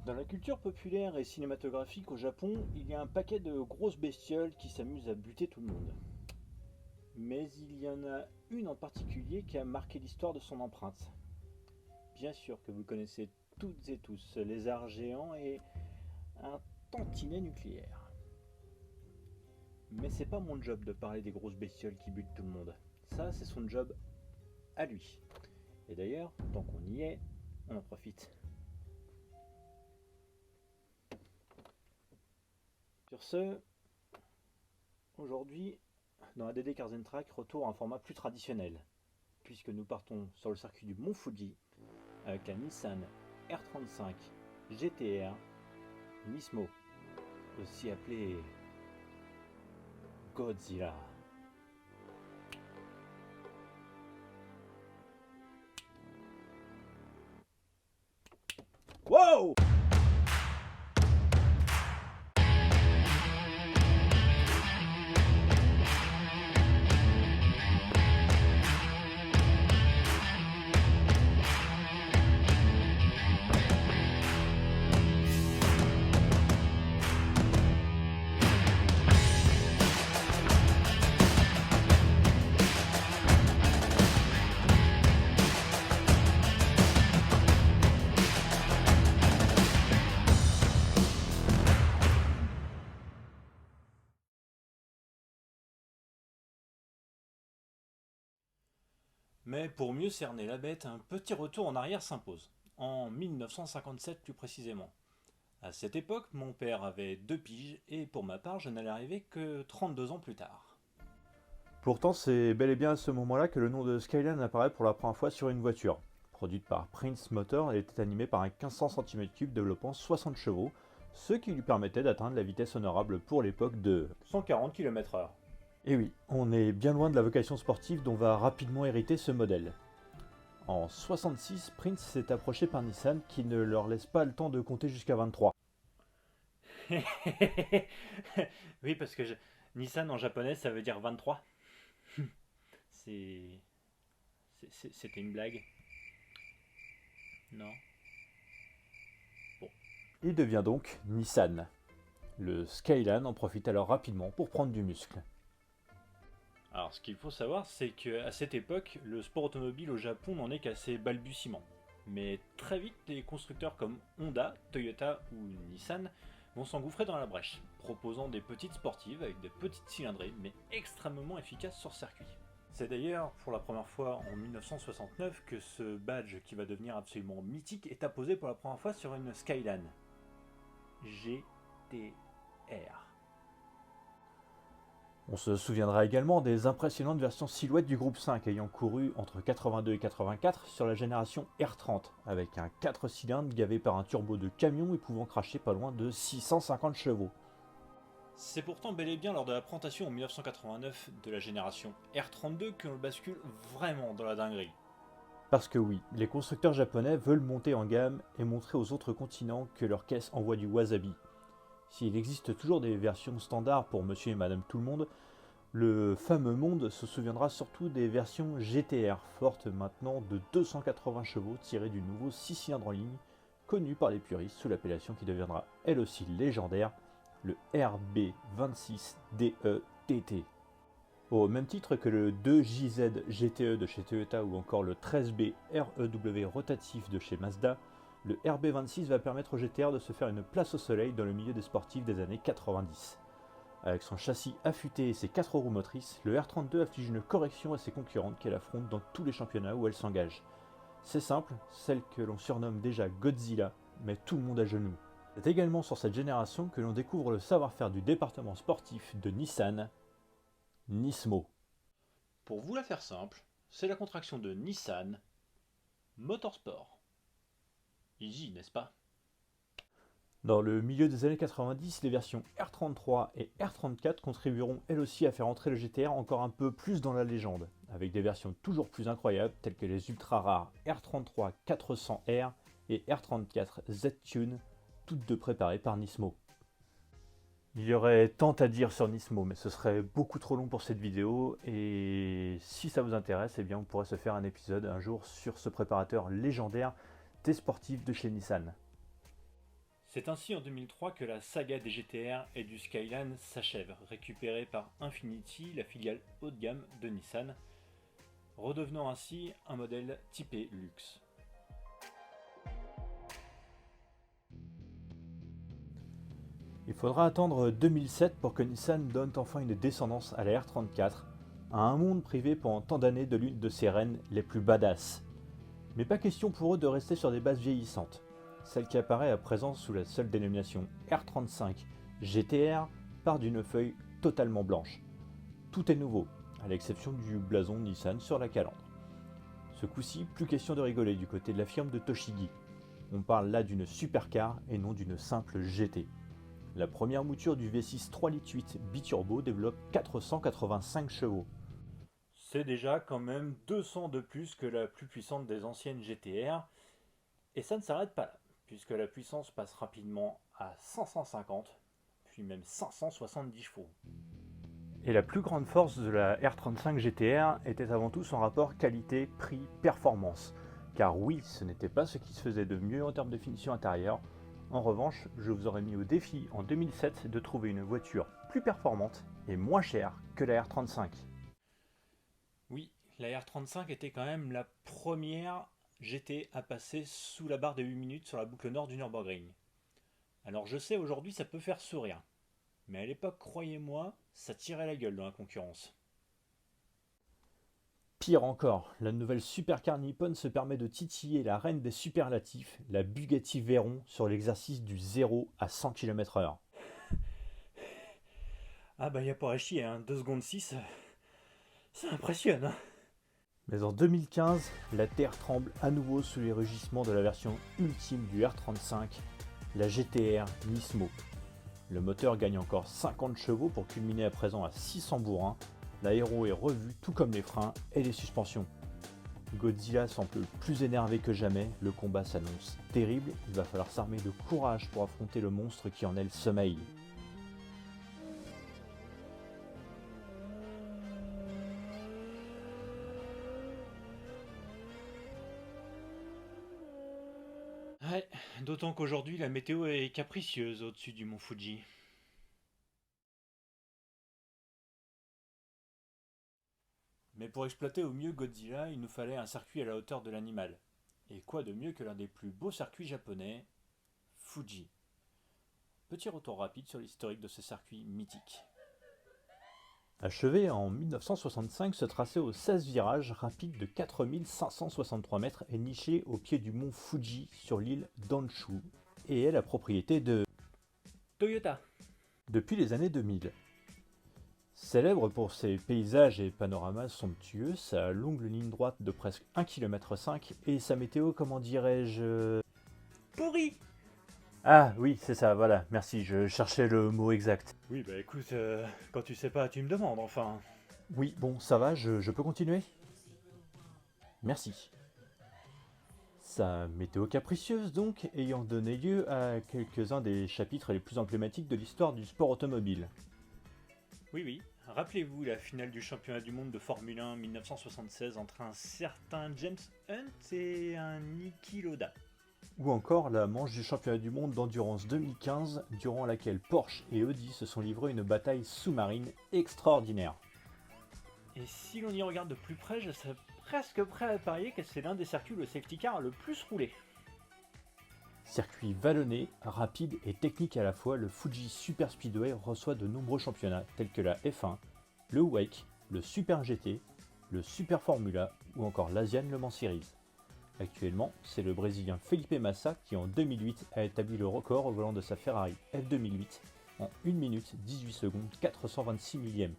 Dans la culture populaire et cinématographique au Japon, il y a un paquet de grosses bestioles qui s'amusent à buter tout le monde. Mais il y en a une en particulier qui a marqué l'histoire de son empreinte. Bien sûr que vous connaissez toutes et tous les lézard géant et un tantinet nucléaire. Mais c'est pas mon job de parler des grosses bestioles qui butent tout le monde. Ça, c'est son job à lui. Et d'ailleurs, tant qu'on y est, on en profite. Sur ce, aujourd'hui, dans la DD Cars Track, retour à un format plus traditionnel, puisque nous partons sur le circuit du Mont Fuji avec la Nissan R35 GTR Nismo, aussi appelée Godzilla. Wow! Mais pour mieux cerner la bête, un petit retour en arrière s'impose, en 1957 plus précisément. À cette époque, mon père avait 2 piges et pour ma part, je n'allais arriver que 32 ans plus tard. Pourtant, c'est bel et bien à ce moment-là que le nom de Skyline apparaît pour la première fois sur une voiture. Produite par Prince Motor, elle était animée par un 1500 cm3 développant 60 chevaux, ce qui lui permettait d'atteindre la vitesse honorable pour l'époque de 140 km/h. Et oui, on est bien loin de la vocation sportive dont va rapidement hériter ce modèle. En 66, Prince s'est approché par Nissan qui ne leur laisse pas le temps de compter jusqu'à 23. Oui, parce que Nissan en japonais ça veut dire 23. C'est. C'était une blague. Non. Bon. Il devient donc Nissan. Le Skyline en profite alors rapidement pour prendre du muscle. Alors, ce qu'il faut savoir, c'est qu'à cette époque, le sport automobile au Japon n'en est qu'à ses balbutiements. Mais très vite, des constructeurs comme Honda, Toyota ou Nissan vont s'engouffrer dans la brèche, proposant des petites sportives avec des petites cylindrées, mais extrêmement efficaces sur circuit. C'est d'ailleurs pour la première fois en 1969 que ce badge qui va devenir absolument mythique est apposé pour la première fois sur une Skyline. GTR. On se souviendra également des impressionnantes versions silhouettes du groupe 5 ayant couru entre 82 et 84 sur la génération R30, avec un 4 cylindres gavé par un turbo de camion et pouvant cracher pas loin de 650 chevaux. C'est pourtant bel et bien lors de la présentation en 1989 de la génération R32 que l'on bascule vraiment dans la dinguerie. Parce que oui, les constructeurs japonais veulent monter en gamme et montrer aux autres continents que leur caisse envoie du wasabi. S'il existe toujours des versions standards pour monsieur et madame tout le monde, le fameux monde se souviendra surtout des versions GTR, fortes maintenant de 280 chevaux tirées du nouveau 6 cylindres en ligne, connu par les puristes sous l'appellation qui deviendra elle aussi légendaire, le RB26DETT. Au même titre que le 2JZ GTE de chez Toyota ou encore le 13B REW rotatif de chez Mazda, le RB26 va permettre au GTR de se faire une place au soleil dans le milieu des sportifs des années 90. Avec son châssis affûté et ses 4 roues motrices, le R32 afflige une correction à ses concurrentes qu'elle affronte dans tous les championnats où elle s'engage. C'est simple, celle que l'on surnomme déjà Godzilla, met tout le monde à genoux. C'est également sur cette génération que l'on découvre le savoir-faire du département sportif de Nissan, Nismo. Pour vous la faire simple, c'est la contraction de Nissan Motorsport. Easy, n'est-ce pas? Dans le milieu des années 90, les versions R33 et R34 contribueront elles aussi à faire entrer le GTR encore un peu plus dans la légende, avec des versions toujours plus incroyables telles que les ultra rares R33 400R et R34 Z-Tune, toutes deux préparées par Nismo. Il y aurait tant à dire sur Nismo, mais ce serait beaucoup trop long pour cette vidéo, et si ça vous intéresse, eh bien on pourrait se faire un épisode un jour sur ce préparateur légendaire des sportifs de chez Nissan. C'est ainsi en 2003 que la saga des GT-R et du Skyline s'achève, récupérée par Infiniti, la filiale haut de gamme de Nissan, redevenant ainsi un modèle typé luxe. Il faudra attendre 2007 pour que Nissan donne enfin une descendance à la R34, à un monde privé pendant tant d'années de l'une de ses reines les plus badass. Mais pas question pour eux de rester sur des bases vieillissantes. Celle qui apparaît à présent sous la seule dénomination R35 GT-R part d'une feuille totalement blanche. Tout est nouveau, à l'exception du blason Nissan sur la calandre. Ce coup-ci, plus question de rigoler du côté de la firme de Tochigi. On parle là d'une supercar et non d'une simple GT. La première mouture du V6 3,8 litres biturbo développe 485 chevaux. C'est déjà quand même 200 de plus que la plus puissante des anciennes GT-R. Et ça ne s'arrête pas là, puisque la puissance passe rapidement à 550, puis même 570 chevaux. Et la plus grande force de la R35 GT-R était avant tout son rapport qualité-prix-performance. Car oui, ce n'était pas ce qui se faisait de mieux en termes de finition intérieure. En revanche, je vous aurais mis au défi en 2007 de trouver une voiture plus performante et moins chère que la R35. Oui, la R35 était quand même la première GT à passer sous la barre des 8 minutes sur la boucle nord du Nürburgring. Alors je sais, aujourd'hui ça peut faire sourire. Mais à l'époque, croyez-moi, ça tirait la gueule dans la concurrence. Pire encore, la nouvelle supercar nippone se permet de titiller la reine des superlatifs, la Bugatti Veyron, sur l'exercice du 0 à 100 km/h. Ah bah y a pas à chier, hein. 2 secondes 6, ça impressionne. Hein. Mais en 2015, la Terre tremble à nouveau sous les rugissements de la version ultime du R35, la GT-R Nismo. Le moteur gagne encore 50 chevaux pour culminer à présent à 600 bourrins. L'aéro est revu tout comme les freins et les suspensions. Godzilla semble plus énervé que jamais, le combat s'annonce terrible, il va falloir s'armer de courage pour affronter le monstre qui en est le sommeil. Ouais, d'autant qu'aujourd'hui la météo est capricieuse au-dessus du mont Fuji. Mais pour exploiter au mieux Godzilla, il nous fallait un circuit à la hauteur de l'animal. Et quoi de mieux que l'un des plus beaux circuits japonais, Fuji. Petit retour rapide sur l'historique de ce circuit mythique. Achevé en 1965, ce tracé aux 16 virages rapide de 4563 mètres est niché au pied du mont Fuji sur l'île d'Honshu et est la propriété de Toyota depuis les années 2000. Célèbre pour ses paysages et panoramas somptueux, sa longue ligne droite de presque 1,5 km et sa météo, comment dirais-je... pourrie. Ah oui, c'est ça, voilà, merci, je cherchais le mot exact. Oui, bah écoute, quand tu sais pas, tu me demandes, enfin. Oui, bon, ça va, je peux continuer? Merci. Sa météo capricieuse, donc, ayant donné lieu à quelques-uns des chapitres les plus emblématiques de l'histoire du sport automobile. Oui, rappelez-vous la finale du championnat du monde de Formule 1 1976 entre un certain James Hunt et un Niki Lauda. Ou encore la manche du championnat du monde d'endurance 2015, durant laquelle Porsche et Audi se sont livrés une bataille sous-marine extraordinaire. Et si l'on y regarde de plus près, je serais presque prêt à parier que c'est l'un des circuits où le safety car a le plus roulé. Circuit vallonné, rapide et technique à la fois, le Fuji Super Speedway reçoit de nombreux championnats tels que la F1, le WEC, le Super GT, le Super Formula ou encore l'Asian Le Mans Series. Actuellement, c'est le Brésilien Felipe Massa qui en 2008 a établi le record au volant de sa Ferrari F2008 en 1 minute 18 secondes 426 millièmes.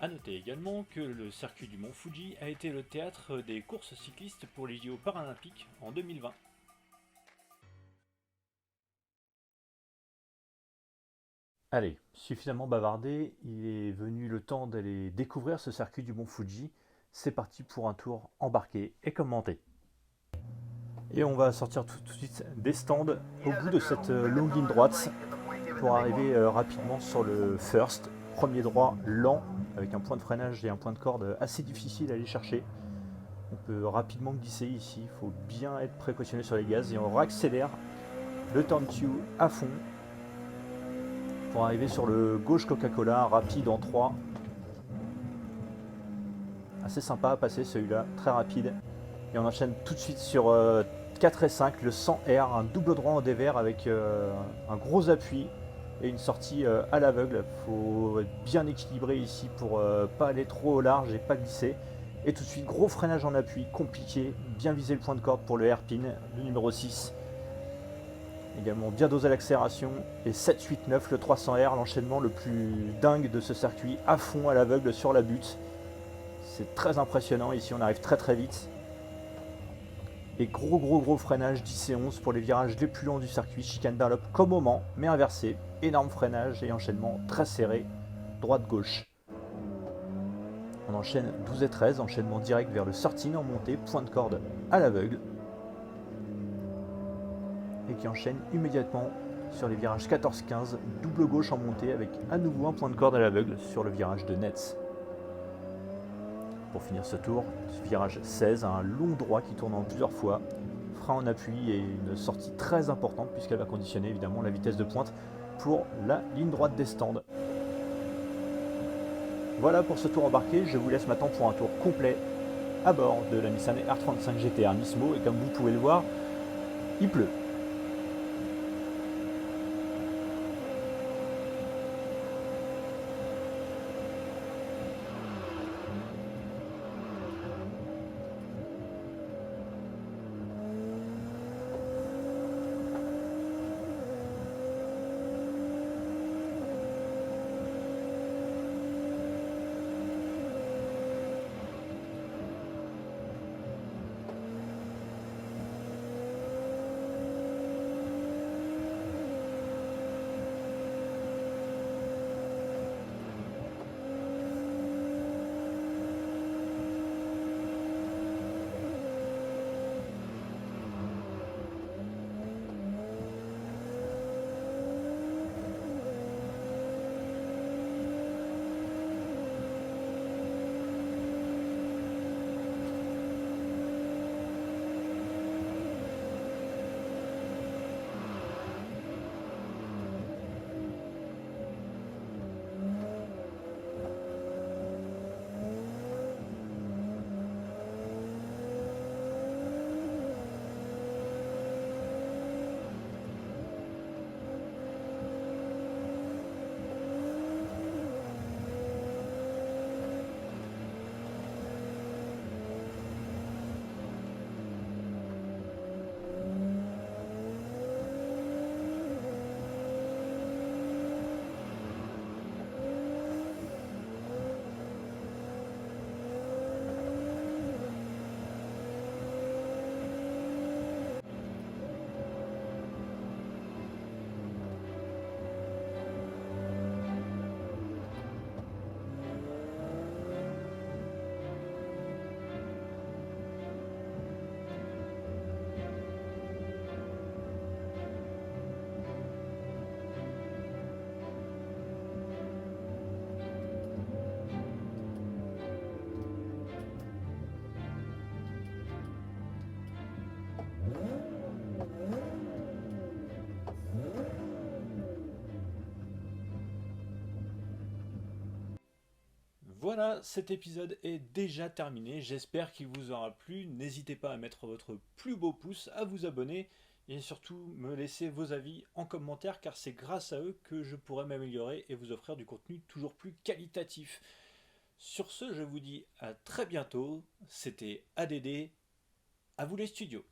A noter également que le circuit du mont Fuji a été le théâtre des courses cyclistes pour les JO paralympiques en 2020. Allez, suffisamment bavardé, il est venu le temps d'aller découvrir ce circuit du mont Fuji. C'est parti pour un tour embarqué et commenté. Et on va sortir tout de suite des stands au bout de cette longue ligne droite pour arriver rapidement sur le first. Premier droit lent avec un point de freinage et un point de corde assez difficile à aller chercher. On peut rapidement glisser ici, il faut bien être précautionneux sur les gaz et on réaccélère le turn 2 à fond pour arriver sur le gauche Coca-Cola, rapide en 3. Assez sympa à passer celui-là, très rapide. Et on enchaîne tout de suite sur 4 et 5, le 100R, un double droit en dévers avec un gros appui et une sortie à l'aveugle. Il faut être bien équilibré ici pour pas aller trop au large et pas glisser. Et tout de suite, gros freinage en appui, compliqué, bien viser le point de corde pour le hairpin, le numéro 6. Également bien doser l'accélération. Et 7, 8, 9, le 300R, l'enchaînement le plus dingue de ce circuit, à fond à l'aveugle sur la butte. C'est très impressionnant, ici on arrive très très vite. Et gros freinage 10 et 11 pour les virages les plus longs du circuit, chicane Dunlop comme au Mans, mais inversé. Énorme freinage et enchaînement très serré, droite-gauche. On enchaîne 12 et 13, enchaînement direct vers le 13 en montée, point de corde à l'aveugle. Et qui enchaîne immédiatement sur les virages 14-15, double gauche en montée avec à nouveau un point de corde à l'aveugle sur le virage de Nets. Pour finir ce tour, virage 16, un long droit qui tourne en plusieurs fois, frein en appui et une sortie très importante puisqu'elle va conditionner évidemment la vitesse de pointe pour la ligne droite des stands. Voilà pour ce tour embarqué, je vous laisse maintenant pour un tour complet à bord de la Nissan R35 GT-R Nismo et comme vous pouvez le voir, il pleut. Voilà, cet épisode est déjà terminé. J'espère qu'il vous aura plu. N'hésitez pas à mettre votre plus beau pouce, à vous abonner et surtout me laisser vos avis en commentaire car c'est grâce à eux que je pourrai m'améliorer et vous offrir du contenu toujours plus qualitatif. Sur ce, je vous dis à très bientôt. C'était ADD. À vous les studios.